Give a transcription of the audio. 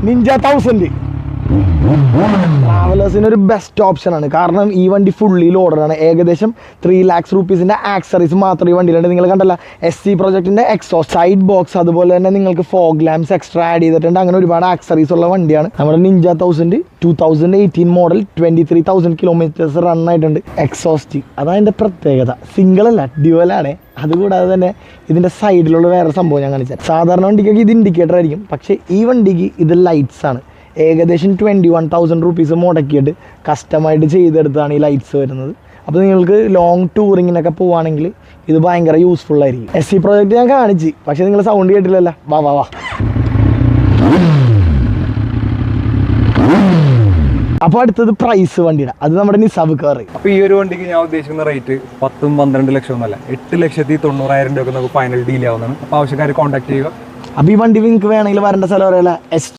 Ninja 1000 ട്രാവലേഴ്സിന് ഒരു best option ആണ്. കാരണം ഈ വണ്ടി ഫുള്ളി ലോഡഡ് ആണ്. ഏകദേശം 3 lakhs rupeesന്റെ ആക്സറീസ് മാത്രം ഈ വണ്ടിയിലുണ്ട്. നിങ്ങൾ കണ്ടല്ല, SC പ്രൊജക്ടിന്റെ എക്സോസ്റ്റ് സൈഡ് ബോക്സ്, അതുപോലെ തന്നെ നിങ്ങൾക്ക് ഫോഗ് ലാംപ്സ് എക്സ്ട്രാ ആഡ് ചെയ്തിട്ടുണ്ട്. അങ്ങനെ ഒരുപാട് ആക്സറീസ് ഉള്ള വണ്ടിയാണ് നമ്മുടെ നിഞ്ച 1000. 2018 മോഡൽ, 23,000 കിലോമീറ്റേഴ്സ് റൺ ആയിട്ടുണ്ട്. എക്സോസ്റ്റ് അതാണ് അതിൻ്റെ പ്രത്യേകത. സിംഗിൾ അല്ല, ഡ്യുവലാണ്. അതുകൂടാതെ തന്നെ ഇതിൻ്റെ സൈഡിലുള്ള വേറെ സംഭവം ഞാൻ കാണിച്ചാൽ, സാധാരണ വണ്ടിക്കൊക്കെ ഇത് ഇൻഡിക്കേറ്റർ ആയിരിക്കും, പക്ഷേ ഈ വണ്ടിക്ക് ഇത് ലൈറ്റ്സ് ആണ്. ഏകദേശം 21,000 rupees മുടക്കിയിട്ട് കസ്റ്റമായിട്ട് ചെയ്തെടുത്താണ് ഈ ലൈറ്റ്സ് വരുന്നത്. അപ്പോൾ നിങ്ങൾക്ക് ലോങ് ടൂറിങ്ങിനൊക്കെ പോവുകയാണെങ്കിൽ ഇത് ഭയങ്കര യൂസ്ഫുൾ ആയിരിക്കും. SC പ്രൊജക്റ്റ് ഞാൻ കാണിച്ച്, പക്ഷേ നിങ്ങൾ സൗണ്ട് കേട്ടില്ലല്ലോ. വാ അപ്പോൾ അടുത്തത് പ്രൈസ് വണ്ടിയുടെ, അത് നമ്മുടെ നിസാബ് കാർ. അപ്പോൾ ഈ ഒരു വണ്ടിക്ക് ഞാൻ ഉദ്ദേശിക്കുന്ന റേറ്റ് 10-12 ലക്ഷം ഒന്നല്ല, 8,90,000 രൂപയ്ക്ക് നമുക്ക് ഫൈനൽ ഡീൽ ആവുന്നതാണ്. അപ്പോൾ ആവശ്യക്കാർ കോൺടാക്ട് ചെയ്യുക. അപ്പോൾ ഈ വണ്ടി നിങ്ങൾക്ക് വേണമെങ്കിൽ വരേണ്ട സ്ഥലം അറിയില്ല,